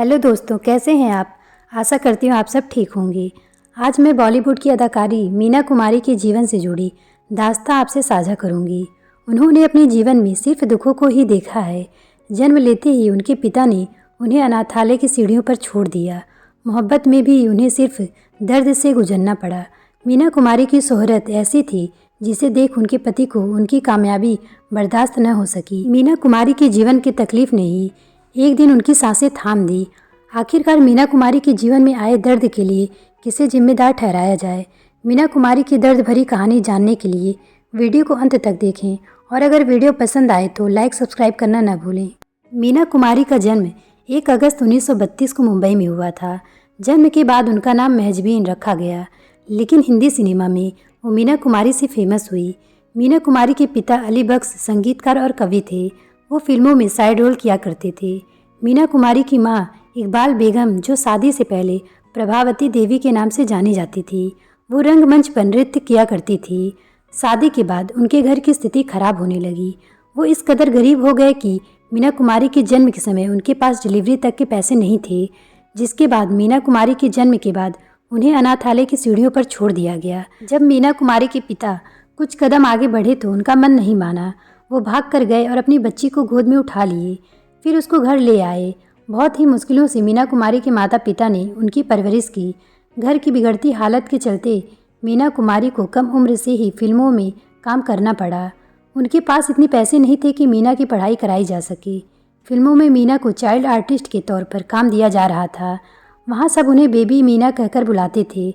Hello दोस्तों, कैसे हैं आप। आशा करती हूँ आप सब ठीक होंगे। आज मैं बॉलीवुड की अदाकारी मीना कुमारी के जीवन से जुड़ी दास्तां आपसे साझा करूँगी। उन्होंने अपने जीवन में सिर्फ दुखों को ही देखा है। जन्म लेते ही उनके पिता ने उन्हें अनाथालय की सीढ़ियों पर छोड़ दिया। मोहब्बत में भी उन्हें सिर्फ दर्द से गुजरना पड़ा। मीना कुमारी की शोहरत ऐसी थी जिसे देख उनके पति को उनकी कामयाबी बर्दाश्त न हो सकी। मीना कुमारी के जीवन की तकलीफ ने ही एक दिन उनकी सांसें थाम दी। आखिरकार मीना कुमारी के जीवन में आए दर्द के लिए किसे जिम्मेदार ठहराया जाए। मीना कुमारी की दर्द भरी कहानी जानने के लिए वीडियो को अंत तक देखें और अगर वीडियो पसंद आए तो लाइक सब्सक्राइब करना न भूलें। मीना कुमारी का जन्म 1 अगस्त 1932 को मुंबई में हुआ था। जन्म के बाद उनका नाम महजबीन रखा गया, लेकिन हिंदी सिनेमा में वो मीना कुमारी से फेमस हुई। मीना कुमारी के पिता अली बख्श संगीतकार और कवि थे। वो फिल्मों में साइड रोल किया करते थे। मीना कुमारी की मां इकबाल बेगम, जो शादी से पहले प्रभावती देवी के नाम से जानी जाती थी, वो रंगमंच पर नृत्य किया करती थी। शादी के बाद उनके घर की स्थिति खराब होने लगी। वो इस कदर गरीब हो गए कि मीना कुमारी के जन्म के समय उनके पास डिलीवरी तक के पैसे नहीं थे। जिसके बाद मीना कुमारी के जन्म के बाद उन्हें अनाथालय की सीढ़ियों पर छोड़ दिया गया। जब मीना कुमारी के पिता कुछ कदम आगे बढ़े तो उनका मन नहीं माना। वो भाग कर गए और अपनी बच्ची को गोद में उठा लिए, फिर उसको घर ले आए। बहुत ही मुश्किलों से मीना कुमारी के माता पिता ने उनकी परवरिश की। घर की बिगड़ती हालत के चलते मीना कुमारी को कम उम्र से ही फिल्मों में काम करना पड़ा। उनके पास इतने पैसे नहीं थे कि मीना की पढ़ाई कराई जा सके। फिल्मों में मीना को चाइल्ड आर्टिस्ट के तौर पर काम दिया जा रहा था। वहाँ सब उन्हें बेबी मीना कहकर बुलाते थे।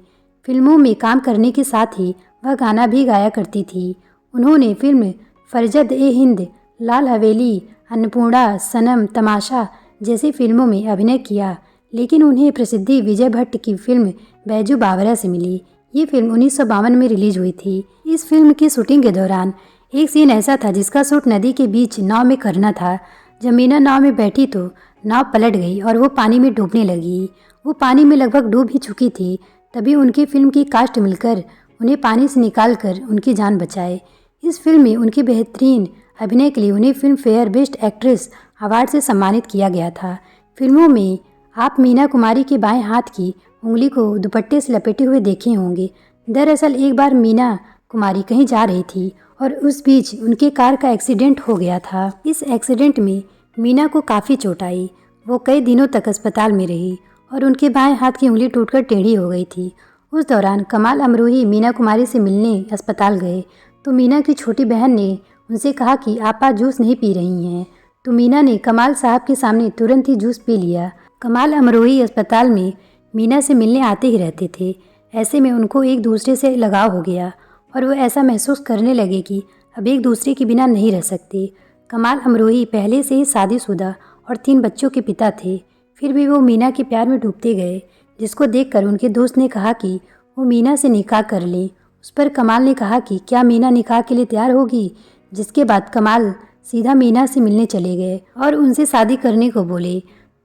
फिल्मों में काम करने के साथ ही वह गाना भी गाया करती थी। उन्होंने फिल्म फरजद ए हिंद, लाल हवेली, अन्नपूर्णा, सनम, तमाशा जैसी फिल्मों में अभिनय किया, लेकिन उन्हें प्रसिद्धि विजय भट्ट की फिल्म बैजू बावरा से मिली। ये फिल्म 1952 में रिलीज हुई थी। इस फिल्म की शूटिंग के दौरान एक सीन ऐसा था जिसका शूट नदी के बीच नाव में करना था। जब मीना नाव में बैठी तो नाव पलट गई और वो पानी में डूबने लगी। वो पानी में लगभग डूब ही चुकी थी। तभी उनकी फिल्म की कास्ट मिलकर उन्हें पानी से निकाल कर उनकी जान बचाए। इस फिल्म में उनके बेहतरीन अभिनय के लिए उन्हें film fair best actress award से सम्मानित किया गया था। फिल्मों में आप मीना कुमारी के बाएं हाथ की उंगली को दुपट्टे से लपेटे हुए देखे होंगे। दरअसल एक बार मीना कुमारी कहीं जा रही थी और उस बीच उनके कार का एक्सीडेंट हो गया था। इस एक्सीडेंट में मीना को काफ़ी चोट आई। वो कई दिनों तक अस्पताल में रही और उनके बाएं हाथ की उंगली टूटकर टेढ़ी हो गई थी। उस दौरान कमाल अमरोही मीना कुमारी से मिलने अस्पताल गए तो मीना की छोटी बहन ने उनसे कहा कि आप आज जूस नहीं पी रही हैं। तो मीना ने कमाल साहब के सामने तुरंत ही जूस पी लिया। कमाल अमरोही अस्पताल में मीना से मिलने आते ही रहते थे। ऐसे में उनको एक दूसरे से लगाव हो गया और वो ऐसा महसूस करने लगे कि अब एक दूसरे के बिना नहीं रह सकते। कमाल अमरोही पहले से ही शादीशुदा और 3 बच्चों के पिता थे, फिर भी वो मीना के प्यार में डूबते गए, जिसको देखकर उनके दोस्त ने कहा कि वो मीना से निकाह कर लें। उस पर कमाल ने कहा कि क्या मीना निकाह के लिए तैयार होगी, जिसके बाद कमाल सीधा मीना से मिलने चले गए और उनसे शादी करने को बोले।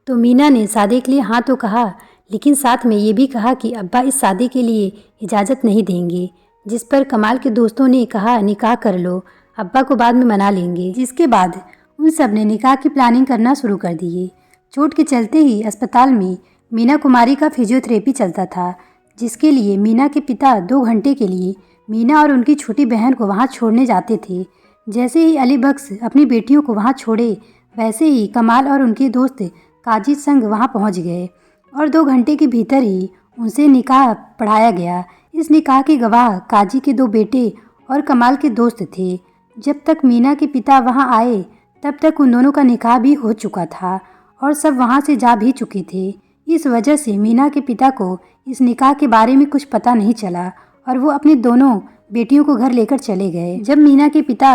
तो मीना ने शादी के लिए हाँ तो कहा, लेकिन साथ में ये भी कहा कि अब्बा इस शादी के लिए इजाज़त नहीं देंगे। जिस पर कमाल के दोस्तों ने कहा निकाह कर लो, अब्बा को बाद में मना लेंगे। जिसके बाद उन सब ने निकाह की प्लानिंग करना शुरू कर दिए। चोट के चलते ही अस्पताल में मीना कुमारी का फिजियोथेरेपी चलता था, जिसके लिए मीना के पिता 2 घंटे के लिए मीना और उनकी छोटी बहन को वहाँ छोड़ने जाते थे। जैसे ही अली बख्श अपनी बेटियों को वहाँ छोड़े, वैसे ही कमाल और उनके दोस्त काजी संग वहाँ पहुँच गए और 2 घंटे के भीतर ही उनसे निकाह पढ़ाया गया। इस निकाह के गवाह काजी के 2 बेटे और कमाल के दोस्त थे। जब तक मीना के पिता वहाँ आए तब तक उन दोनों का निकाह भी हो चुका था और सब वहाँ से जा भी चुके थे। इस वजह से मीना के पिता को इस निकाह के बारे में कुछ पता नहीं चला और वो अपनी दोनों बेटियों को घर लेकर चले गए। जब मीना के पिता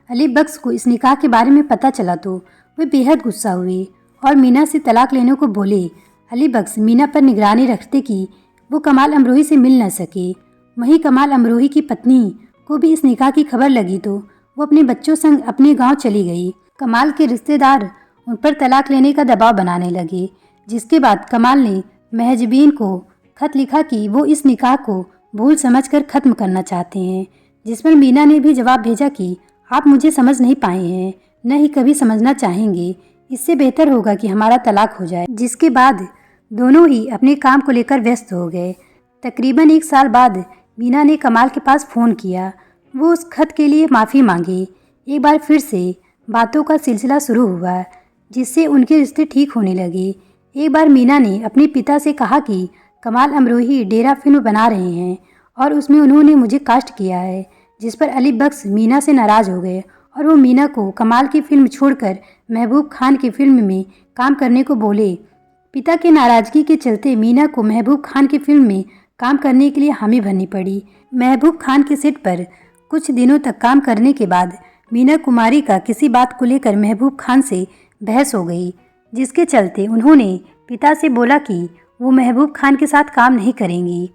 अली बख्श को इस निकाह के बारे में पता चला तो वे बेहद गुस्सा हुए और मीना से तलाक लेने को बोले। अली बख्श मीना पर निगरानी रखते कि वो कमाल अमरोही से मिल न सके। वहीं कमाल अमरोही की पत्नी को भी इस निकाह की खबर लगी तो वो अपने बच्चों संग अपने गांव चली गई। कमाल के रिश्तेदार उन पर तलाक लेने का दबाव बनाने लगे, जिसके बाद कमाल ने महजबीन को खत लिखा कि वो इस निकाह को भूल समझकर ख़त्म करना चाहते हैं। जिस पर मीना ने भी जवाब भेजा कि आप मुझे समझ नहीं पाए हैं, न ही कभी समझना चाहेंगे। इससे बेहतर होगा कि हमारा तलाक हो जाए। जिसके बाद दोनों ही अपने काम को लेकर व्यस्त हो गए। तकरीबन 1 साल बाद मीना ने कमाल के पास फ़ोन किया। वो उस खत के लिए माफ़ी मांगी। एक बार फिर से बातों का सिलसिला शुरू हुआ, जिससे उनके रिश्ते ठीक होने लगे। एक बार मीना ने अपने पिता से कहा कि कमाल अमरोही डेरा फिल्म बना रहे हैं और उसमें उन्होंने मुझे कास्ट किया है, जिस पर अली बख्श मीना से नाराज़ हो गए और वो मीना को कमाल की फिल्म छोड़कर महबूब खान की फिल्म में काम करने को बोले। पिता की नाराज़गी के चलते मीना को महबूब खान की फिल्म में काम करने के लिए हामी भरनी पड़ी। महबूब खान के सेट पर कुछ दिनों तक काम करने के बाद मीना कुमारी का किसी बात को लेकर महबूब खान से बहस हो गई, जिसके चलते उन्होंने पिता से बोला कि वो महबूब खान के साथ काम नहीं करेंगी।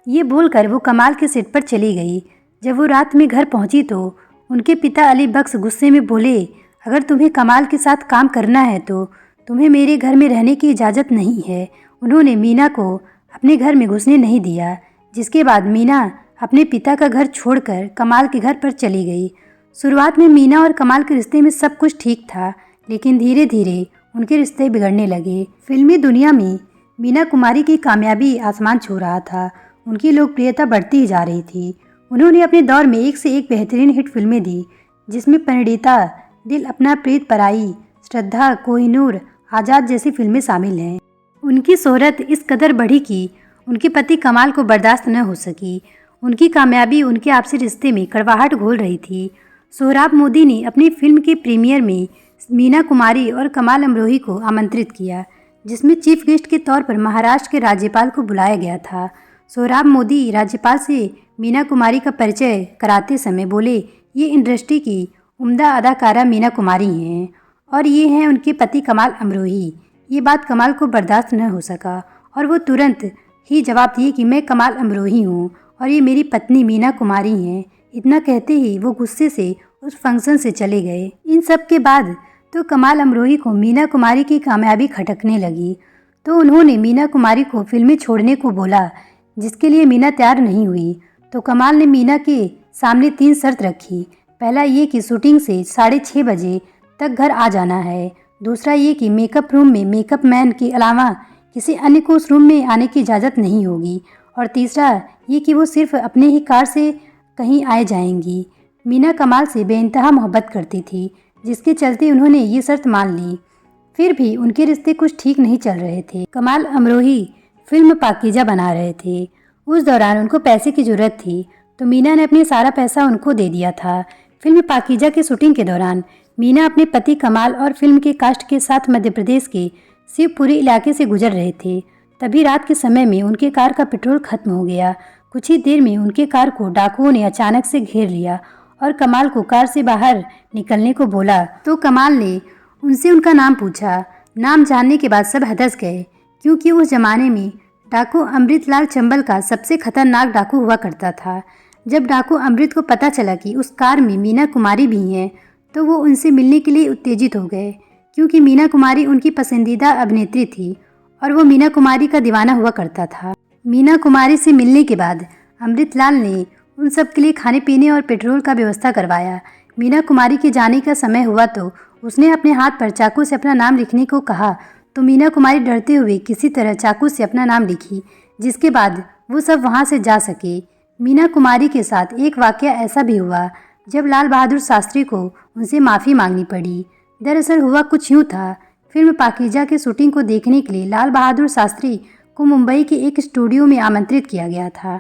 ये बोलकर वो कमाल के सेट पर चली गई। जब वो रात में घर पहुंची तो उनके पिता अली बख्श गुस्से में बोले, अगर तुम्हें कमाल के साथ काम करना है तो तुम्हें मेरे घर में रहने की इजाज़त नहीं है। उन्होंने मीना को अपने घर में घुसने नहीं दिया, जिसके बाद मीना अपने पिता का घर छोड़कर कमाल के घर पर चली गई। शुरुआत में मीना और कमाल के रिश्ते में सब कुछ ठीक था, लेकिन धीरे धीरे उनके रिश्ते बिगड़ने लगे। फिल्मी दुनिया में मीना कुमारी की कामयाबी आसमान छू रहा था। उनकी लोकप्रियता बढ़ती ही जा रही थी। उन्होंने अपने दौर में एक से एक बेहतरीन हिट फिल्में दी, जिसमें परिणीता, दिल अपना प्रीत पराई, श्रद्धा, कोहिनूर, आज़ाद जैसी फिल्में शामिल हैं। उनकी शोहरत इस कदर बढ़ी कि उनके पति कमाल को बर्दाश्त न हो सकी। उनकी कामयाबी उनके आपसी रिश्ते में कड़वाहट घोल रही थी। सोहराब मोदी ने अपनी फिल्म के प्रीमियर में मीना कुमारी और कमाल अमरोही को आमंत्रित किया, जिसमें चीफ गेस्ट के तौर पर महाराष्ट्र के राज्यपाल को बुलाया गया था। सोहराब मोदी राज्यपाल से मीना कुमारी का परिचय कराते समय बोले, ये इंडस्ट्री की उम्दा अदाकारा मीना कुमारी हैं और ये हैं उनके पति कमाल अमरोही। ये बात कमाल को बर्दाश्त न हो सका और वो तुरंत ही जवाब दिए कि मैं कमाल अमरोही हूँ और ये मेरी पत्नी मीना कुमारी हैं। इतना कहते ही वो गुस्से से उस फंक्शन से चले गए। इन सब के बाद तो कमाल अमरोही को मीना कुमारी की कामयाबी खटकने लगी, तो उन्होंने मीना कुमारी को फिल्में छोड़ने को बोला, जिसके लिए मीना तैयार नहीं हुई। तो कमाल ने मीना के सामने 3 शर्त रखी। पहला ये कि शूटिंग से 6:30 बजे तक घर आ जाना है। दूसरा ये कि मेकअप रूम में मेकअप मैन के अलावा किसी अन्य को उस रूम में आने की इजाज़त नहीं होगी। और तीसरा ये कि वो सिर्फ अपने ही कार से कहीं आए जाएंगी। मीना कमाल से बेइंतहा मोहब्बत करती थी, जिसके चलते उन्होंने ये शर्त मान ली। फिर भी उनके रिश्ते कुछ ठीक नहीं चल रहे थे। कमाल अमरोही फिल्म पाकीज़ा बना रहे थे। उस दौरान उनको पैसे की ज़रूरत थी, तो मीना ने अपनी सारा पैसा उनको दे दिया था। फिल्म पाकीज़ा की शूटिंग के दौरान मीना अपने पति कमाल और फिल्म के कास्ट के साथ मध्य प्रदेश के शिवपुरी इलाके से गुजर रहे थे। तभी रात के समय में उनके कार का पेट्रोल खत्म हो गया। कुछ ही देर में उनके कार को डाकुओं ने अचानक से घेर लिया और कमाल को कार से बाहर निकलने को बोला, तो कमाल ने उनसे उनका नाम पूछा। नाम जानने के बाद सब हदस गए, क्योंकि उस जमाने में डाकू अमृतलाल चंबल का सबसे खतरनाक डाकू हुआ करता था। जब डाकू अमृत को पता चला कि उस कार में मीना कुमारी भी हैं, तो वो उनसे मिलने के लिए उत्तेजित हो गए, क्योंकि मीना कुमारी उनकी पसंदीदा अभिनेत्री थी और वो मीना कुमारी का दीवाना हुआ करता था। मीना कुमारी से मिलने के बाद अमृतलाल ने उन सब के लिए खाने पीने और पेट्रोल का व्यवस्था करवाया। मीना कुमारी के जाने का समय हुआ तो उसने अपने हाथ पर चाकू से अपना नाम लिखने को कहा, तो मीना कुमारी डरते हुए किसी तरह चाकू से अपना नाम लिखी, जिसके बाद वो सब वहाँ से जा सके। मीना कुमारी के साथ एक वाकया ऐसा भी हुआ जब लाल बहादुर शास्त्री को उनसे माफ़ी मांगनी पड़ी। दरअसल हुआ कुछ यूँ था, फिल्म पाकीज़ा के शूटिंग को देखने के लिए लाल बहादुर शास्त्री को मुंबई के एक स्टूडियो में आमंत्रित किया गया था।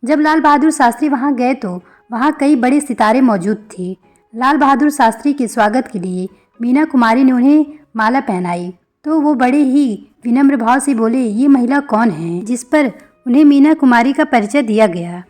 जब लाल बहादुर शास्त्री वहां गए तो वहां कई बड़े सितारे मौजूद थे। लाल बहादुर शास्त्री के स्वागत के लिए मीना कुमारी ने उन्हें माला पहनाई, तो वो बड़े ही विनम्र भाव से बोले, ये महिला कौन है, जिस पर उन्हें मीना कुमारी का परिचय दिया गया।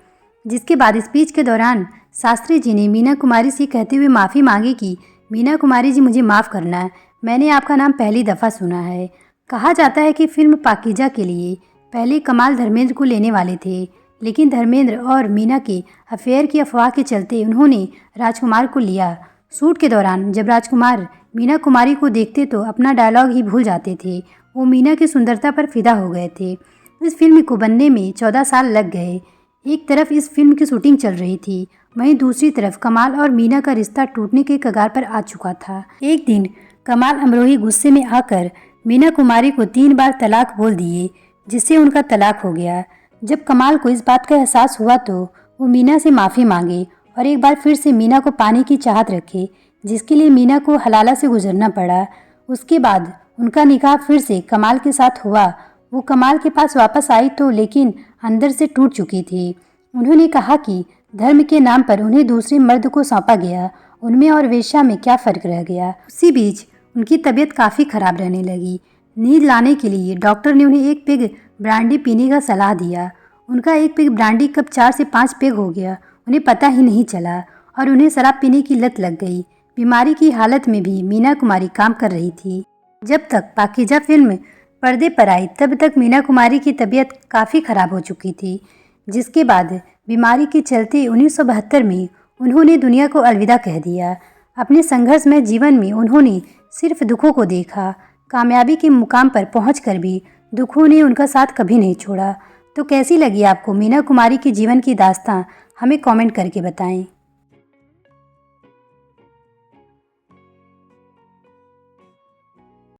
जिसके बाद स्पीच के दौरान शास्त्री जी ने मीना कुमारी से कहते हुए माफ़ी मांगी कि मीना कुमारी जी, मुझे माफ़ करना, मैंने आपका नाम पहली दफ़ा सुना है। कहा जाता है कि फिल्म पाकीज़ा के लिए पहले कमाल धर्मेंद्र को लेने वाले थे, लेकिन धर्मेंद्र और मीना के अफेयर की अफवाह के चलते उन्होंने राजकुमार को लिया। शूट के दौरान जब राजकुमार मीना कुमारी को देखते तो अपना डायलॉग ही भूल जाते थे। वो मीना की सुंदरता पर फिदा हो गए थे। इस फिल्म को बनने में 14 साल लग गए। एक तरफ इस फिल्म की शूटिंग चल रही थी, वहीं दूसरी तरफ कमाल और मीना का रिश्ता टूटने के कगार पर आ चुका था। एक दिन कमाल अमरोही गुस्से में आकर मीना कुमारी को 3 बार तलाक बोल दिए, जिससे उनका तलाक हो गया। जब कमाल को इस बात का एहसास हुआ तो वो मीना से माफ़ी मांगे और एक बार फिर से मीना को पाने की चाहत रखे, जिसके लिए मीना को हलाला से गुजरना पड़ा। उसके बाद उनका निकाह फिर से कमाल के साथ हुआ। वो कमाल के पास वापस आई तो लेकिन अंदर से टूट चुकी थी। उन्होंने कहा कि धर्म के नाम पर उन्हें दूसरे मर्द को सौंपा गया, उनमें और वेश्या में क्या फ़र्क रह गया। उसी बीच उनकी तबीयत काफ़ी ख़राब रहने लगी। नींद लाने के लिए डॉक्टर ने उन्हें 1 पेग ब्रांडी पीने का सलाह दिया। उनका 1 पेग ब्रांडी कब 4 से 5 पेग हो गया, उन्हें पता ही नहीं चला और उन्हें शराब पीने की लत लग गई। बीमारी की हालत में भी मीना कुमारी काम कर रही थी। जब तक पाकीज़ा फिल्म पर्दे पर आई तब तक मीना कुमारी की तबीयत काफ़ी ख़राब हो चुकी थी, जिसके बाद बीमारी के चलते 1972 में उन्होंने दुनिया को अलविदा कह दिया। अपने संघर्षमय जीवन में उन्होंने सिर्फ दुखों को देखा। कामयाबी के मुकाम पर पहुंचकर भी दुखों ने उनका साथ कभी नहीं छोड़ा। तो कैसी लगी आपको मीना कुमारी के जीवन की दास्तां, हमें कमेंट करके बताएं।